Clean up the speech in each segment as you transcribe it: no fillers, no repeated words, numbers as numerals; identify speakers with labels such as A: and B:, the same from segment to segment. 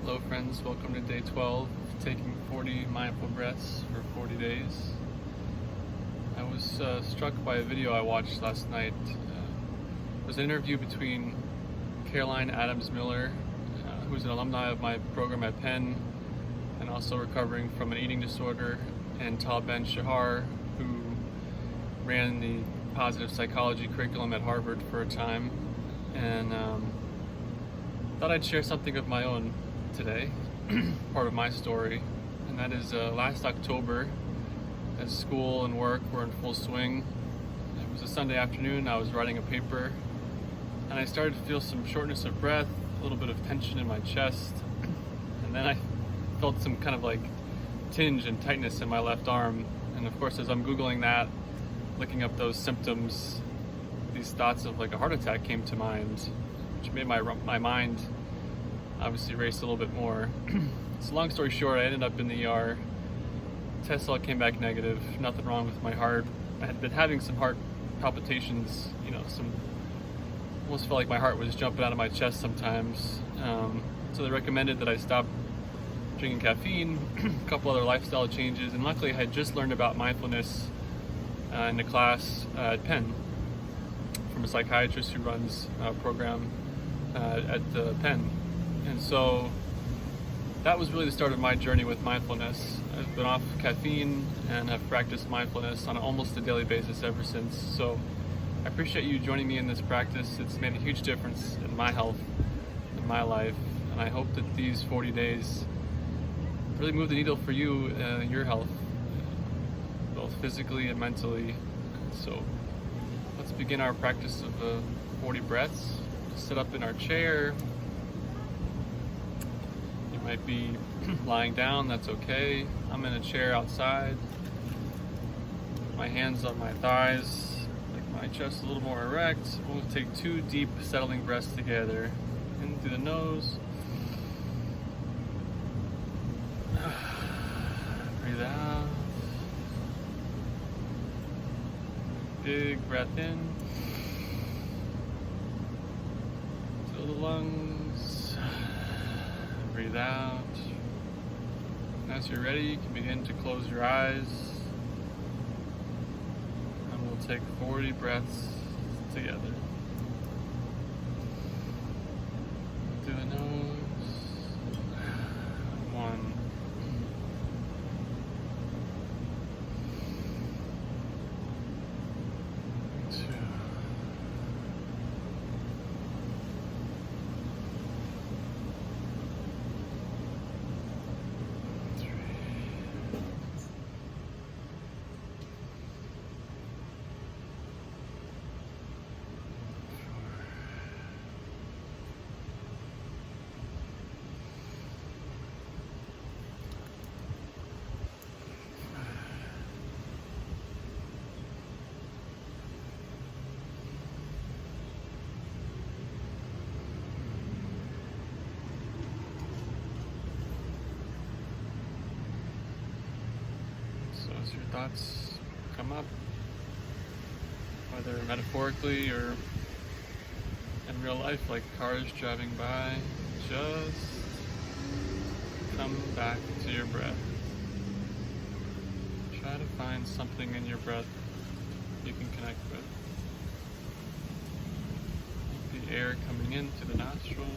A: Hello friends, welcome to day 12 of taking 40 mindful breaths for 40 days. I was struck by a video I watched last night. It was an interview between Caroline Adams Miller, who's an alumni of my program at Penn and also recovering from an eating disorder, and Tal Ben-Shahar, who ran the positive psychology curriculum at Harvard for a time, and thought I'd share something of my own today, part of my story, and that is last October, as school and work were in full swing. It was a Sunday afternoon. I was writing a paper, and I started to feel some shortness of breath, a little bit of tension in my chest, and then I felt some kind of like tinge and tightness in my left arm. And of course, as I'm Googling that, looking up those symptoms, these thoughts of like a heart attack came to mind, which made my mind obviously race a little bit more. So long story short, I ended up in the ER. Test all came back negative, nothing wrong with my heart. I had been having some heart palpitations, almost felt like my heart was jumping out of my chest sometimes. So they recommended that I stop drinking caffeine, a couple other lifestyle changes, and luckily I had just learned about mindfulness in a class at Penn from a psychiatrist who runs a program at Penn. And so that was really the start of my journey with mindfulness. I've been off caffeine and have practiced mindfulness on almost a daily basis ever since. So I appreciate you joining me in this practice. It's made a huge difference in my health, in my life, and I hope that these 40 days really move the needle for you, your health, both physically and mentally. So let's begin our practice of 40 breaths. Sit up in our chair. You might be lying down, that's okay. I'm in a chair outside. My hands on my thighs, like my chest a little more erect. We'll take 2 deep settling breaths together. In through the nose. Breathe out. Big breath in. Fill the lungs. Breathe out. As you're ready, you can begin to close your eyes. And we'll take 40 breaths together. Through the nose. 1. 2. 3. 4. So as your thoughts come up, whether metaphorically or in real life, like cars driving by, just come back to your breath. Try to find something in your breath you can connect with. The air coming in through the nostrils.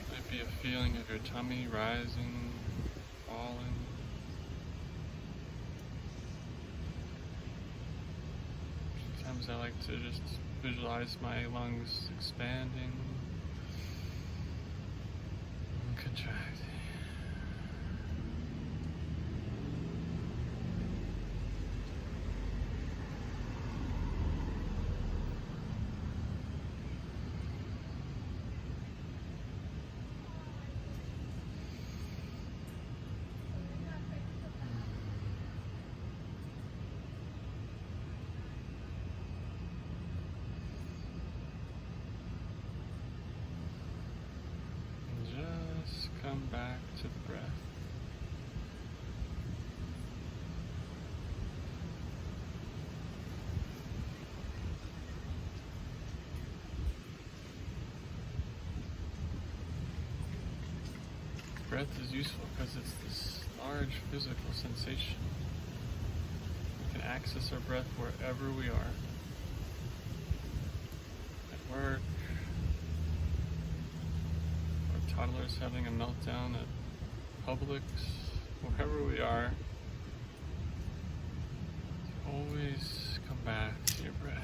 A: Might be a feeling of your tummy rising, falling. Sometimes I like to just visualize my lungs expanding and contracting. Come back to the breath. breath is useful because it's this large physical sensation. We can access our breath wherever we are. At work, our toddler's having a meltdown at Publix, wherever we are. Always come back to your breath.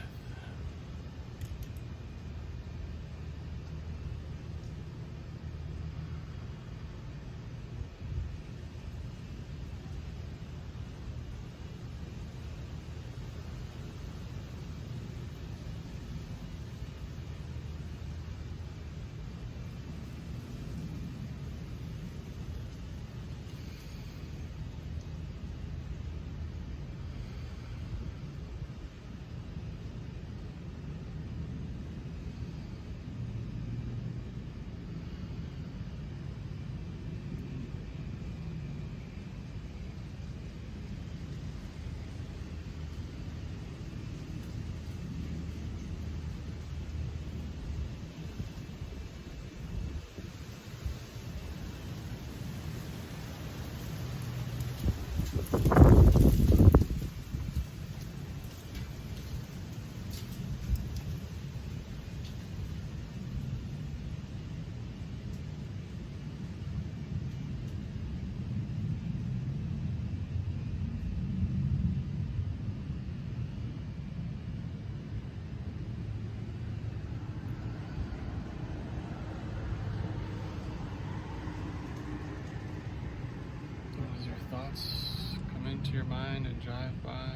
A: Thoughts come into your mind and drive by.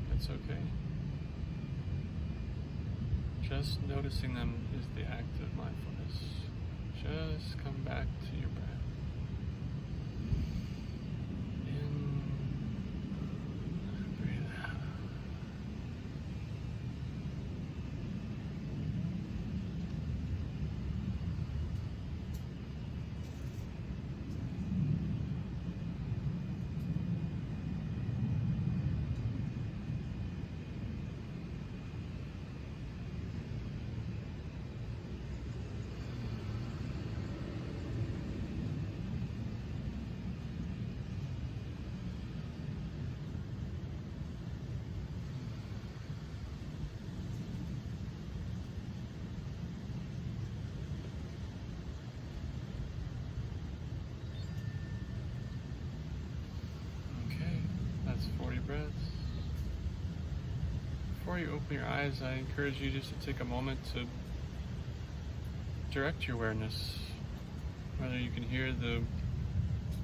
A: That's okay. Just noticing them is the act of mindfulness. Just come back to your breath. In, breathe out. That's 40 breaths. Before you open your eyes, I encourage you just to take a moment to direct your awareness. Whether you can hear the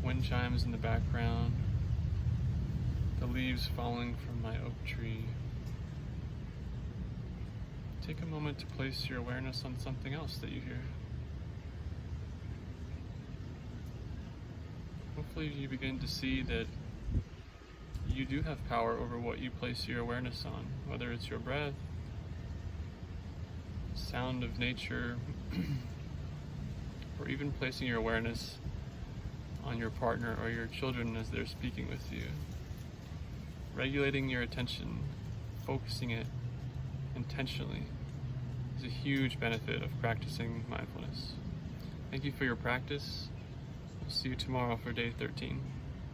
A: wind chimes in the background, the leaves falling from my oak tree. Take a moment to place your awareness on something else that you hear. Hopefully you begin to see that you do have power over what you place your awareness on, whether it's your breath, sound of nature, or even placing your awareness on your partner or your children as they're speaking with you. Regulating your attention, focusing it intentionally, is a huge benefit of practicing mindfulness. Thank you for your practice. I'll see you tomorrow for day 13.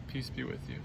A: Peace be with you.